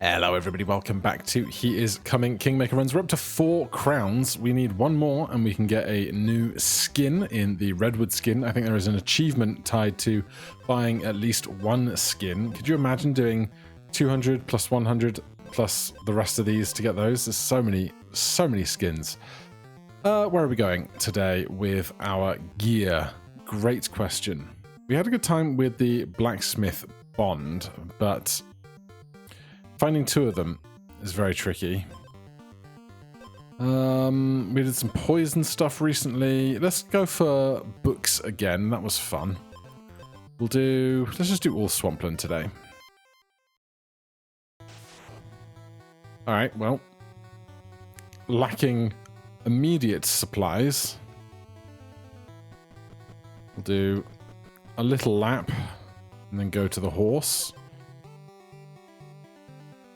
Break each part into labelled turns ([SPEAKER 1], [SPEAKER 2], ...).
[SPEAKER 1] Hello everybody, welcome back to He Is Coming Kingmaker Runs. We're up to 4 crowns. We need one more and we can get a new skin in the Redwood skin. I think there is an achievement tied to buying at least one skin. Could you imagine doing 200 plus 100 plus the rest of these to get those? There's so many skins. Where are we going today with our gear? Great question. We had a good time with the blacksmith bond, but finding 2 of them is very tricky. We did some poison stuff recently. Let's go for books again. That was fun. Let's just do all swampland today. Alright, well, lacking immediate supplies. We'll do a little lap and then go to the horse.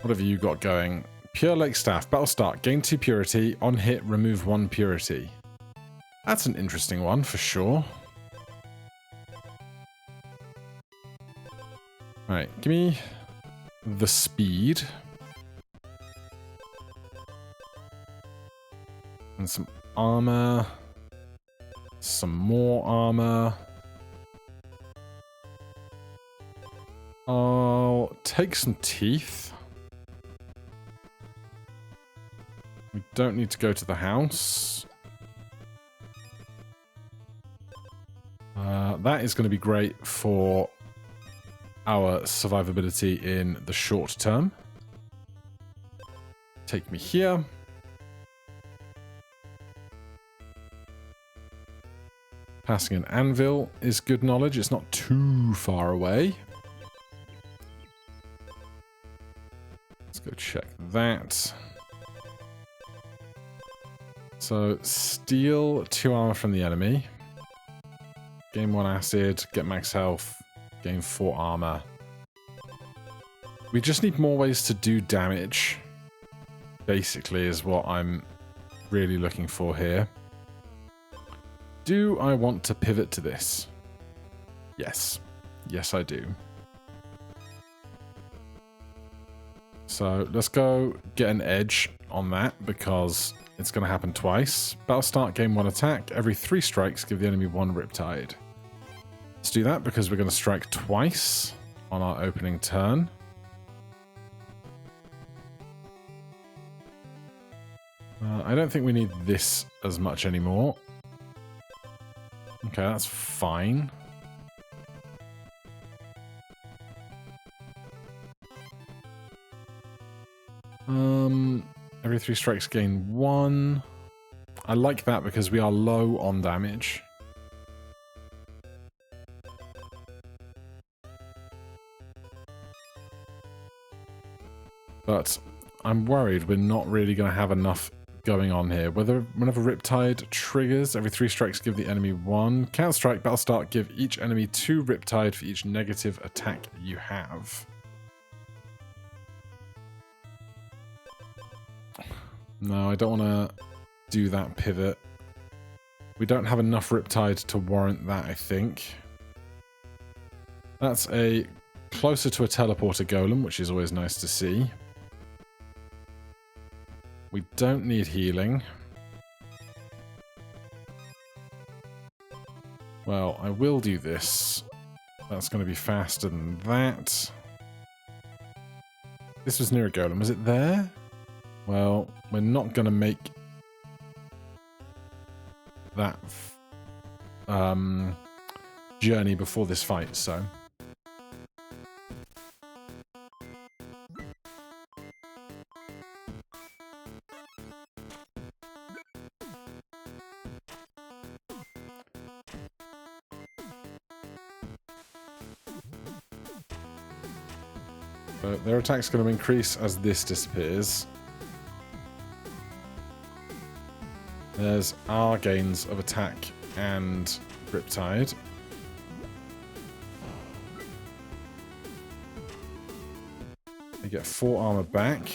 [SPEAKER 1] What have you got going? Pure Lake Staff, battle start, gain 2 purity, on hit, remove 1 purity. That's an interesting one for sure. Right, give me the speed. And some armor. Some more armor. I'll take some teeth. We don't need to go to the house. That is going to be great for our survivability in the short term. Take me here. Passing an anvil is good knowledge. It's not too far away. Let's go check that. So, steal 2 armor from the enemy. Gain 1 acid, get max health, gain 4 armor. We just need more ways to do damage, basically, is what I'm really looking for here. Do I want to pivot to this? Yes. Yes, I do. So, let's go get an edge on that, because it's going to happen twice. Battle start, gain 1 attack. Every 3 strikes, give the enemy 1 Riptide. Let's do that because we're going to strike twice on our opening turn. I don't think we need this as much anymore. Okay, that's fine. Every 3 strikes gain 1. I like that because we are low on damage. But I'm worried we're not really going to have enough going on here. Whenever Riptide triggers, every 3 strikes give the enemy 1. Counter strike, battle start, give each enemy 2 Riptide for each negative attack you have. No, I don't want to do that pivot. We don't have enough Riptide to warrant that, I think. That's a closer to a teleporter golem, which is always nice to see. We don't need healing. Well, I will do this. That's going to be faster than that. This was near a golem. Was it there? Well, we're not going to make that journey before this fight, so. So their attack's going to increase as this disappears. There's our gains of attack and Riptide. They get 4 armor back.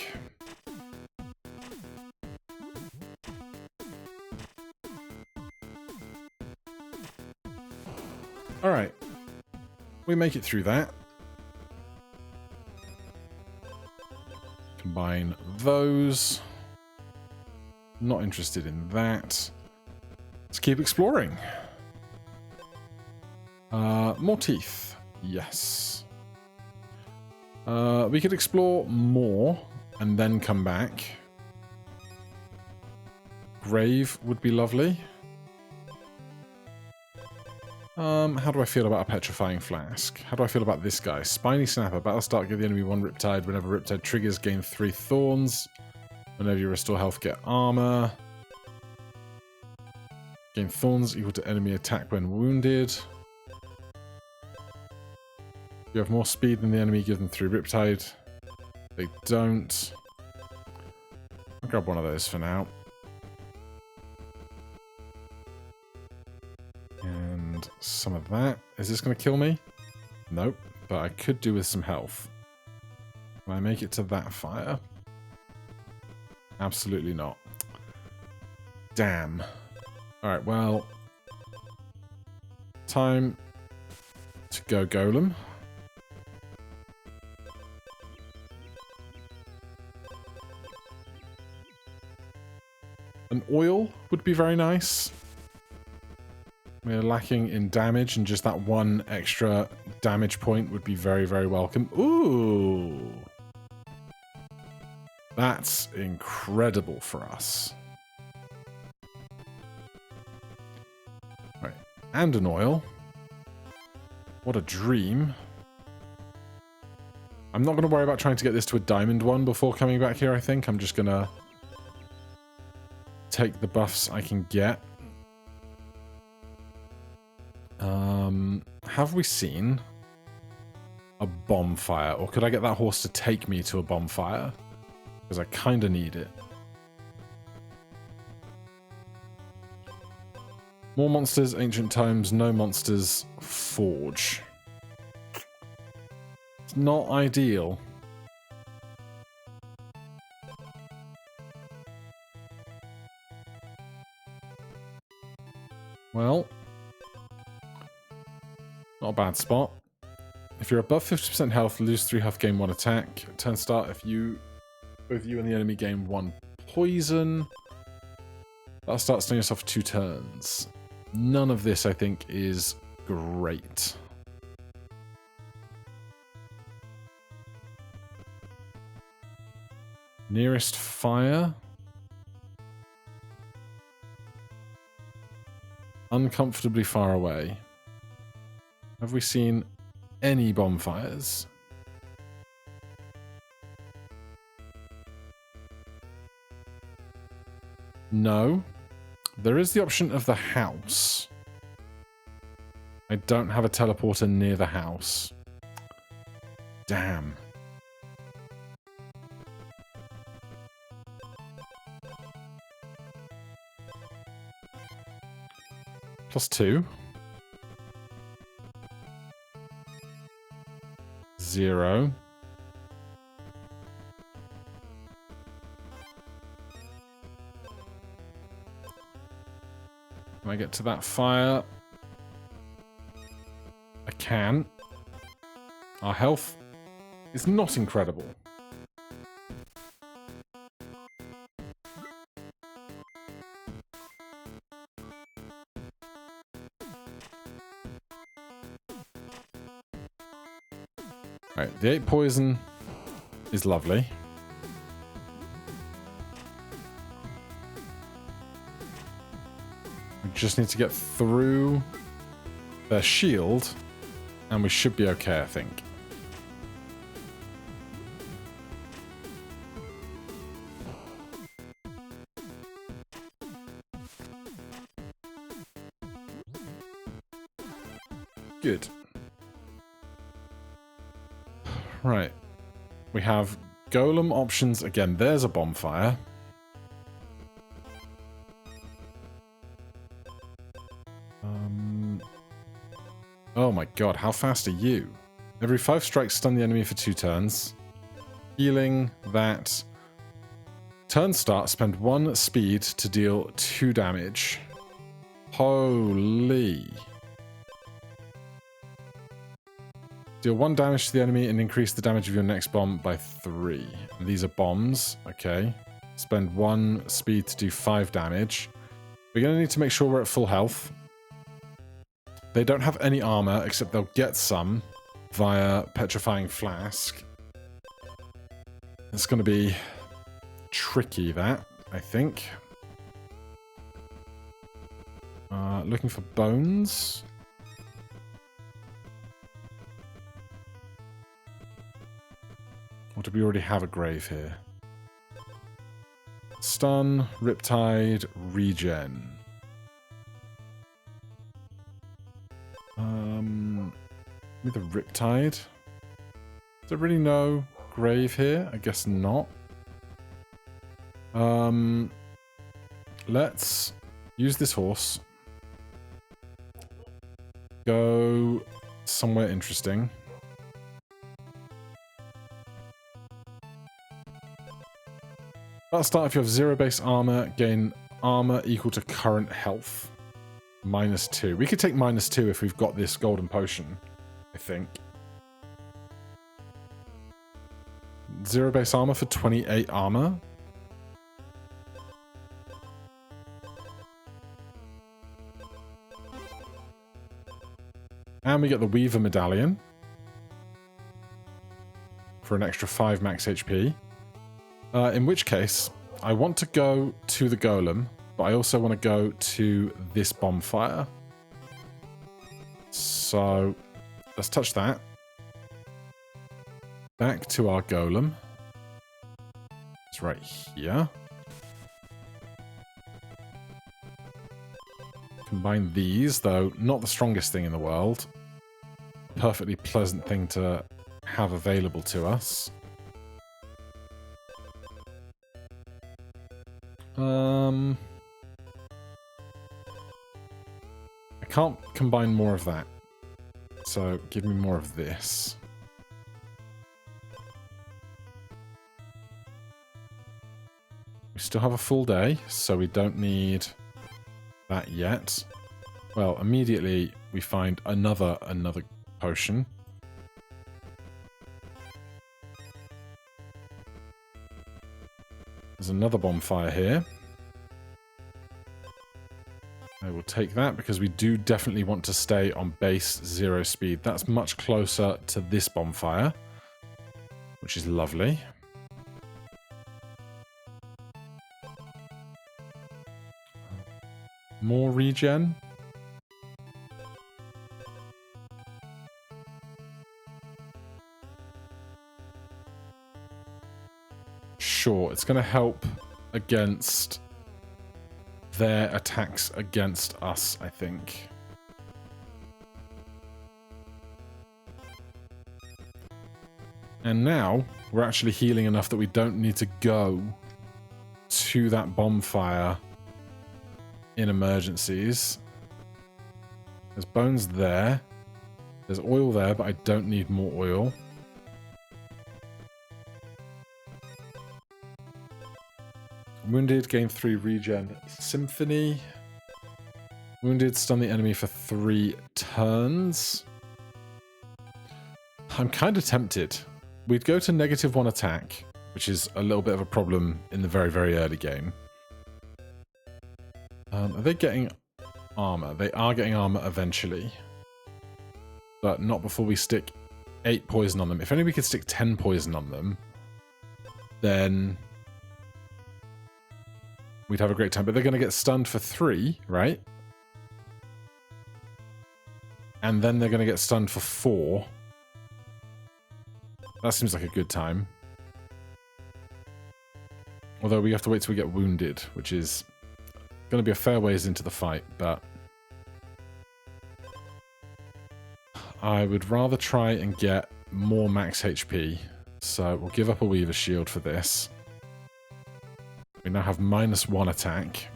[SPEAKER 1] Alright. We make it through that. Combine those. Not interested in that. Let's keep exploring. More teeth. Yes. We could explore more and then come back. Grave would be lovely. How do I feel about a petrifying flask? How do I feel about this guy? Spiny snapper. Battle start, give the enemy 1 riptide. Whenever riptide triggers, gain 3 thorns. Whenever you restore health, get armor. Gain thorns equal to enemy attack when wounded. You have more speed than the enemy, give them 3 riptide. They don't. I'll grab one of those for now. And some of that. Is this going to kill me? Nope. But I could do with some health. Can I make it to that fire? Absolutely not. Damn. Alright, well. Time to go golem. An oil would be very nice. We're lacking in damage, and just that 1 extra damage point would be very, very welcome. Ooh! That's incredible for us. Right, and an oil. What a dream. I'm not going to worry about trying to get this to a diamond 1 before coming back here, I think. I'm just going to take the buffs I can get. Have we seen a bonfire? Or could I get that horse to take me to a bonfire? Because I kind of need it. More monsters, ancient times, no monsters, forge. It's not ideal. Well, not a bad spot. If you're above 50% health, lose 3 health, gain 1 attack. Turn start, if both you and the enemy gain 1 poison. That'll start stunning yourself for 2 turns. None of this, I think, is great. Nearest fire. Uncomfortably far away. Have we seen any bonfires? No. There is the option of the house. I don't have a teleporter near the house. Damn. +2. 0. Can I get to that fire? I can. Our health is not incredible. Right, the 8 poison is lovely. We just need to get through their shield, and we should be okay, I think. Good. Right. We have golem options. Again, there's a bonfire. Oh my god, how fast are you? Every 5 strikes, stun the enemy for 2 turns. Healing that. Turn start, spend 1 speed to deal 2 damage. Holy. Deal 1 damage to the enemy and increase the damage of your next bomb by 3. And these are bombs. Okay. Spend 1 speed to do 5 damage. We're going to need to make sure we're at full health. They don't have any armor, except they'll get some via Petrifying Flask. It's going to be tricky, that, I think. Looking for bones. Or do we already have a grave here? Stun, Riptide, Regen. With a Riptide. Is there really no grave here? I guess not. Let's use this horse. Go somewhere interesting. At the start, if you have 0 base armor, gain armor equal to current health. -2. We could take -2 if we've got this golden potion, I think. 0 base armor for 28 armor. And we get the Weaver Medallion for an extra 5 max HP. In which case, I want to go to the Golem, but I also want to go to this bonfire. So, let's touch that. Back to our Golem. It's right here. Combine these, though not the strongest thing in the world. Perfectly pleasant thing to have available to us. I can't combine more of that. So give me more of this. We still have a full day, so we don't need that yet. Well, immediately we find another potion. There's another bonfire here. I will take that because we do definitely want to stay on base 0 speed. That's much closer to this bonfire, which is lovely. More regen. Sure, it's going to help against their attacks against us, I think. And now we're actually healing enough that we don't need to go to that bonfire in emergencies. There's bones there. There's oil there, but I don't need more oil. Wounded, gain 3 regen. Symphony. Wounded, stun the enemy for 3 turns. I'm kind of tempted. We'd go to -1 attack, which is a little bit of a problem in the very, very early game. Are they getting armor? They are getting armor eventually. But not before we stick 8 poison on them. If only we could stick 10 poison on them, then we'd have a great time. But they're going to get stunned for 3, right? And then they're going to get stunned for 4. That seems like a good time. Although we have to wait till we get wounded, which is going to be a fair ways into the fight, but I would rather try and get more max HP. So we'll give up a Weaver Shield for this. We now have -1 attack.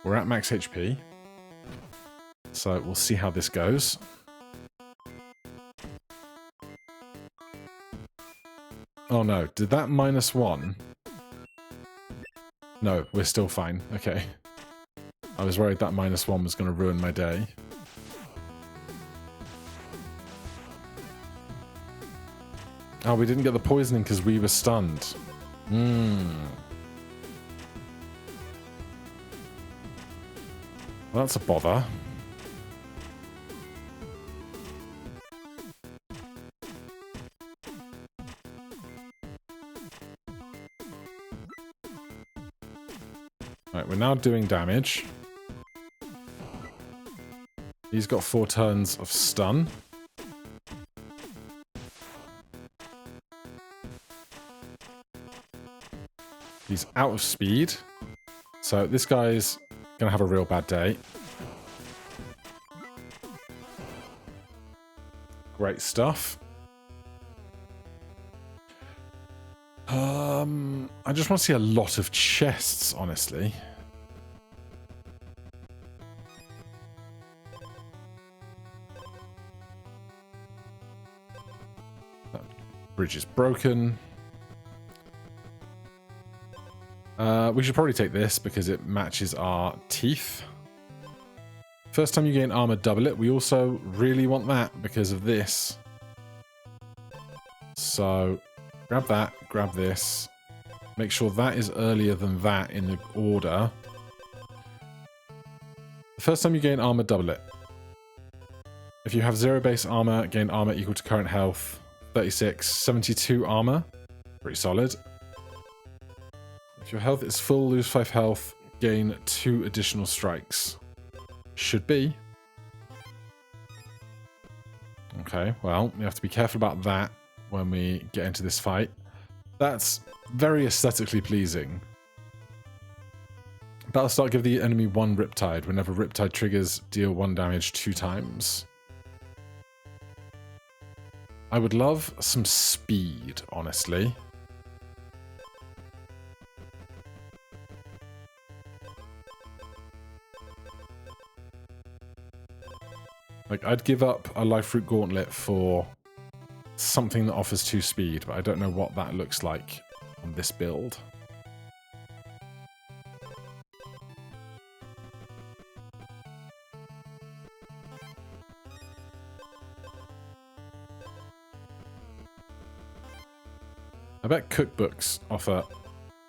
[SPEAKER 1] We're at max HP. So we'll see how this goes. Oh no, did that -1? No, we're still fine. Okay. I was worried that -1 was going to ruin my day. Oh, we didn't get the poisoning because we were stunned. Well, that's a bother. Right, we're now doing damage. He's got 4 turns of stun. He's out of speed. So this guy's going to have a real bad day. Great stuff. I just want to see a lot of chests, honestly. That bridge is broken. We should probably take this because it matches our teeth. First time you gain armor, double it. We also really want that because of this. So grab that, grab this. Make sure that is earlier than that in the order. The first time you gain armor, double it. If you have 0 base armor, gain armor equal to current health. 36, 72 armor. Pretty solid. If your health is full, lose 5 health, gain 2 additional strikes. Should be. Okay, well, we have to be careful about that when we get into this fight. That's very aesthetically pleasing. Battlestar, give the enemy 1 Riptide. Whenever Riptide triggers, deal 1 damage 2 times. I would love some speed, honestly. Like, I'd give up a Life Fruit Gauntlet for something that offers 2 speed, but I don't know what that looks like on this build. I bet cookbooks offer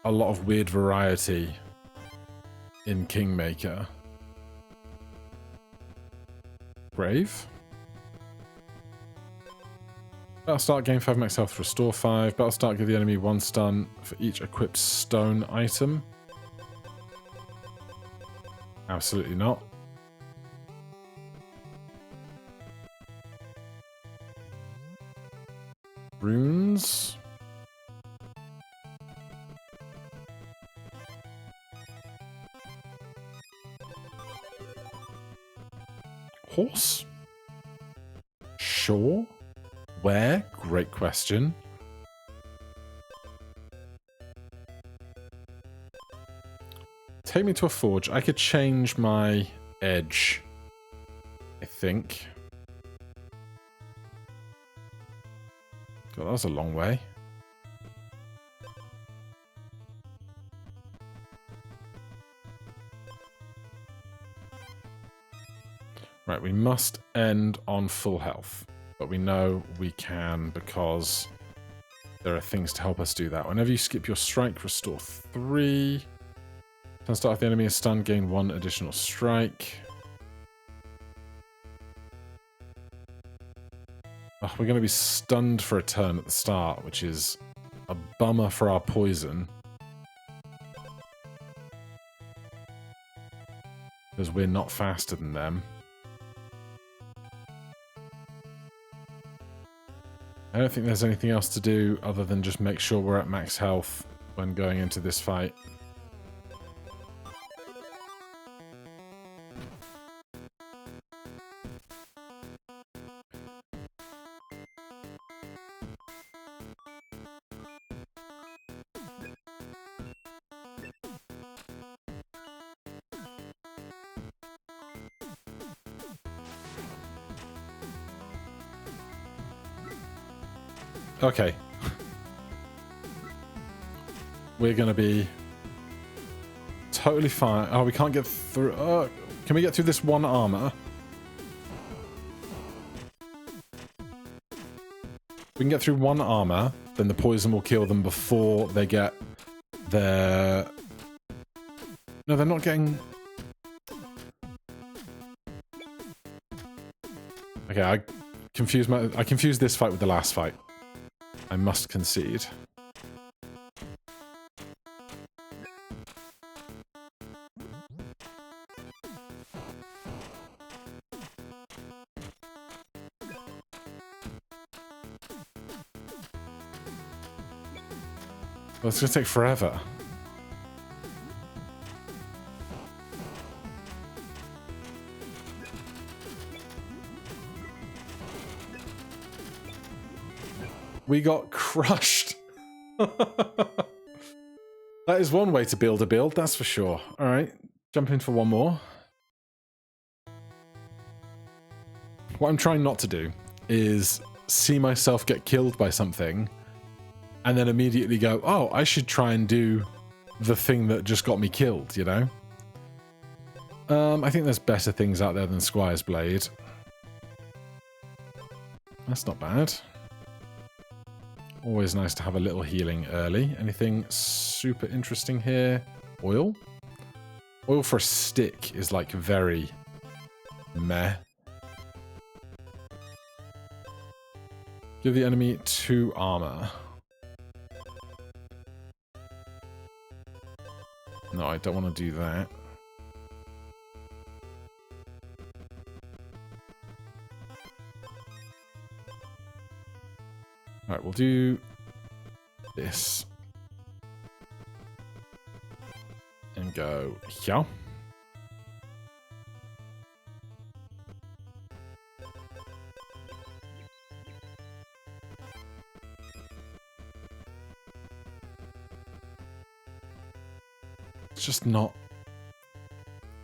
[SPEAKER 1] a lot of weird variety in Kingmaker. Brave. Battlestar, gain 5 max health, restore 5. Battlestar, give the enemy 1 stun for each equipped stone item. Absolutely not. Runes. Horse? Sure. Where? Great question. Take me to a forge. I could change my edge, I think. God, that was a long way. Right, we must end on full health. But we know we can because there are things to help us do that. Whenever you skip your strike, restore 3. Turn start if the enemy is stunned, gain 1 additional strike. Oh, we're going to be stunned for a turn at the start, which is a bummer for our poison. Because we're not faster than them. I don't think there's anything else to do other than just make sure we're at max health when going into this fight. Okay. We're going to be totally fine. Oh, we can't get through. Can we get through this 1 armor? We can can get through one armor, then the poison will kill them before they get their... No, they're not getting... Okay, I confused this fight with the last fight. I must concede. Well, it's going to take forever. We got crushed. That is one way to build a build, that's for sure. All right, jump in for one more. What I'm trying not to do is see myself get killed by something and then immediately go, oh, I should try and do the thing that just got me killed, you know? I think there's better things out there than Squire's Blade. That's not bad. Always nice to have a little healing early. Anything super interesting here? Oil? Oil for a stick is like very meh. Give the enemy 2 armor. No, I don't want to do that. Alright, we'll do this. And go here. It's just not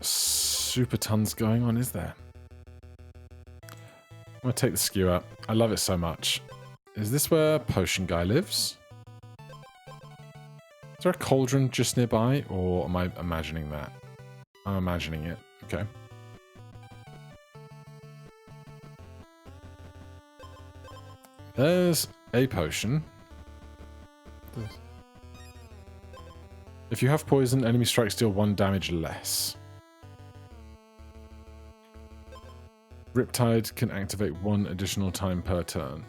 [SPEAKER 1] super tons going on, is there? I'm going to take the skewer. I love it so much. Is this where Potion Guy lives? Is there a cauldron just nearby, or am I imagining that? I'm imagining it. Okay. There's a potion. If you have poison, enemy strikes deal 1 damage less. Riptide can activate 1 additional time per turn.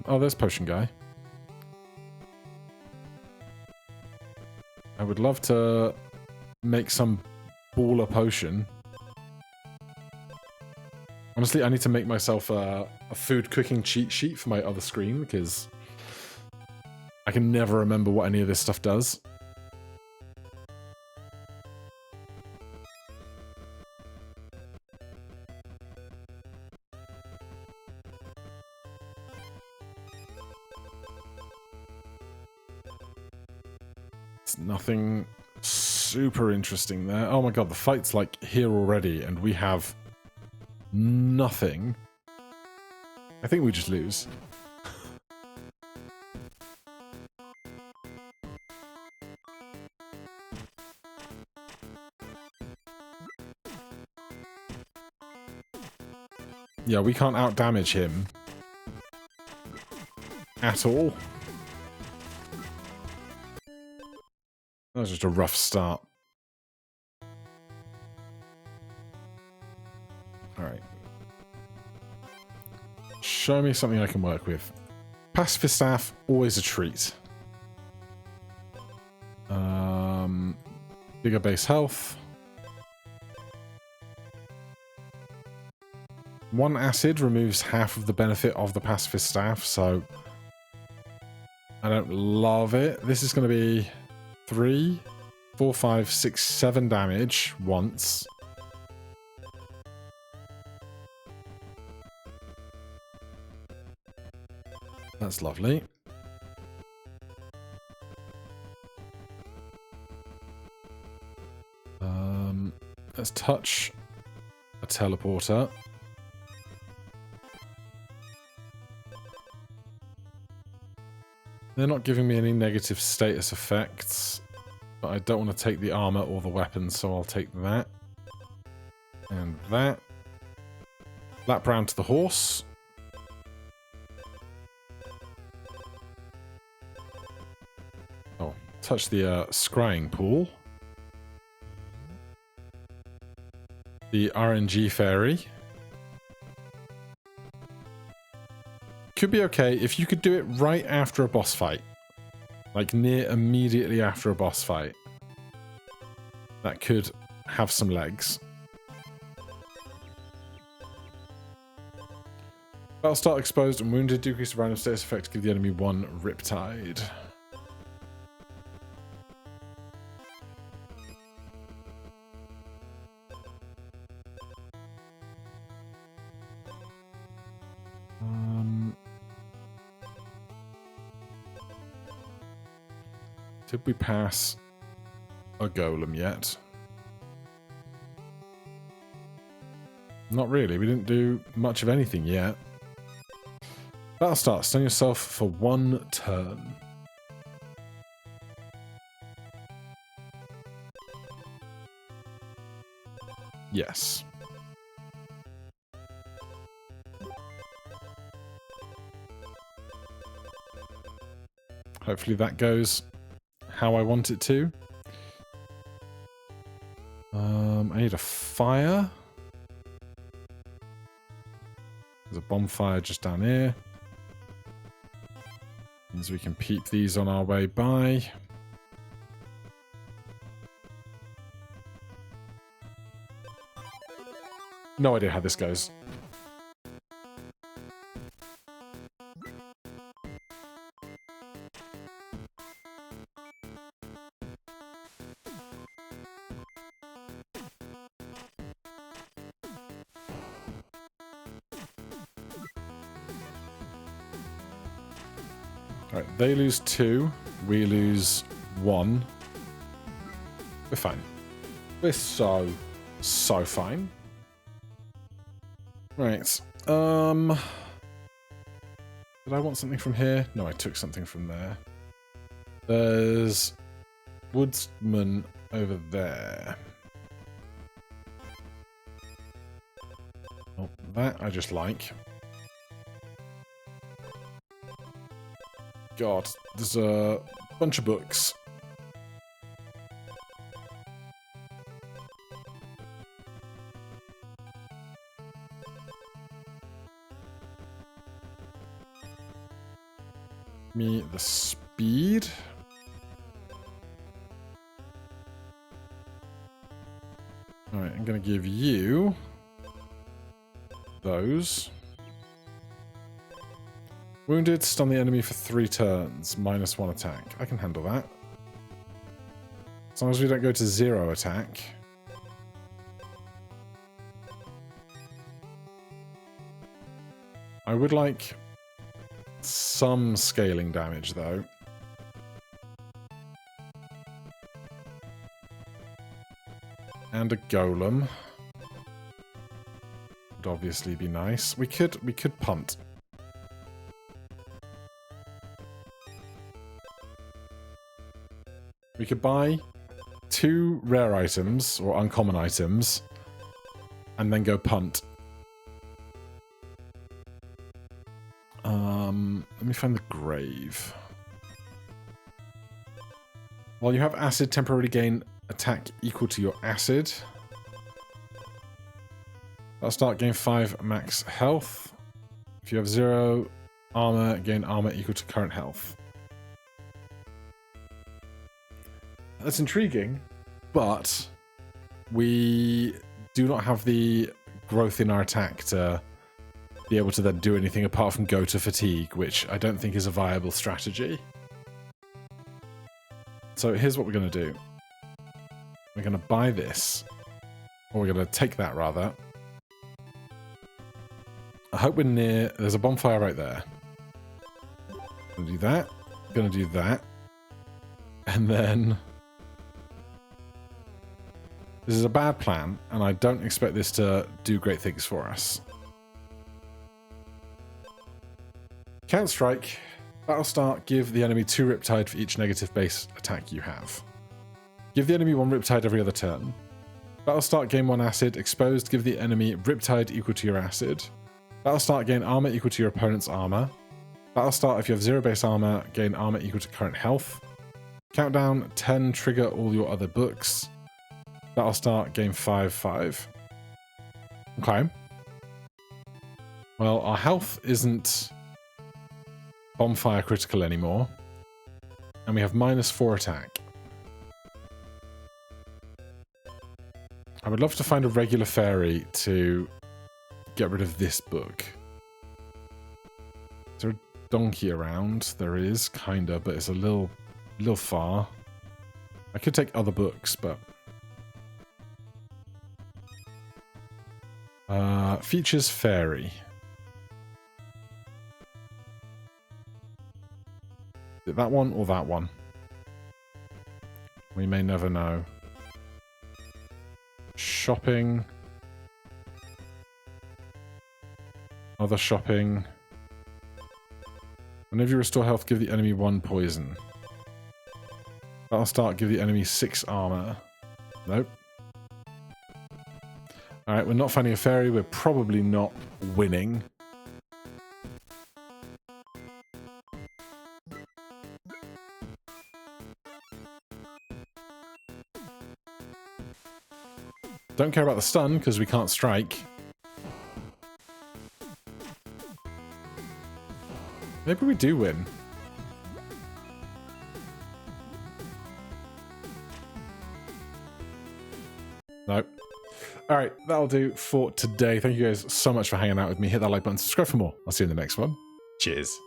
[SPEAKER 1] Oh, there's Potion Guy. I would love to make some baller potion. Honestly, I need to make myself a food cooking cheat sheet for my other screen because I can never remember what any of this stuff does. It's nothing super interesting there. Oh my god, the fight's like here already and we have nothing. I think we just lose. Yeah, we can't out-damage him. At all. That was just a rough start. Alright. Show me something I can work with. Pacifist Staff, always a treat. Bigger base health. 1 acid removes half of the benefit of the Pacifist Staff, so I don't love it. This is going to be 3, 4, 5, 6, 7 damage once. That's lovely. Let's touch a teleporter. They're not giving me any negative status effects. But I don't want to take the armor or the weapons, so I'll take that. And that. Lap round to the horse. Oh, touch the scrying pool. The RNG fairy. Could be okay if you could do it right after a boss fight. Like near immediately after a boss fight. That could have some legs. Battle start exposed and wounded. Decrease the random status effect. Give the enemy 1 Riptide. Did we pass a golem yet? Not really. We didn't do much of anything yet. Battle start. Stun yourself for 1 turn. Yes. Hopefully that goes how I want it to. I need a fire. There's a bonfire just down here. Means we can peep these on our way by. No idea how this goes. Alright, they lose 2, we lose 1. We're fine. We're so fine. Right. Did I want something from here? No, I took something from there. There's woodsman over there. Oh, that I just like. God, there's a bunch of books. Me the speed. Alright, I'm going to give you those. Wounded, stun the enemy for 3 turns, -1 attack. I can handle that. As long as we don't go to 0 attack. I would like some scaling damage, though. And a golem. Would obviously be nice. We could punt. We could buy 2 rare items, or uncommon items, and then go punt. Let me find the grave. While you have acid, temporarily gain attack equal to your acid. I'll start gain 5 max health. If you have 0 armor, gain armor equal to current health. That's intriguing, but we do not have the growth in our attack to be able to then do anything apart from go to fatigue, which I don't think is a viable strategy. So here's what we're going to do. We're going to buy this, or we're going to take that rather. I hope we're near. There's a bonfire right there. Going to do that. Going to do that. And then this is a bad plan, and I don't expect this to do great things for us. Count strike. Battle start. Give the enemy 2 Riptide for each negative base attack you have. Give the enemy 1 Riptide every other turn. Battle start, gain 1 acid. Exposed, give the enemy Riptide equal to your acid. Battle start, gain armor equal to your opponent's armor. Battle start, if you have 0 base armor, gain armor equal to current health. Countdown, 10, trigger all your other books. Battle start, gain 5/5. Okay. Well, our health isn't Bombfire critical anymore. And we have -4 attack. I would love to find a regular fairy to get rid of this book. Is there a donkey around? There is, kinda, but it's a little far. I could take other books, but... features fairy. Is it that one or that one? We may never know. Shopping. Other shopping. Whenever you restore health, give the enemy 1 poison. Battle start, give the enemy 6 armor. Nope. Alright, we're not finding a fairy. We're probably not winning. Don't care about the stun, because we can't strike. Maybe we do win. Nope. Alright, that'll do for today. Thank you guys so much for hanging out with me. Hit that like button, subscribe for more. I'll see you in the next one. Cheers.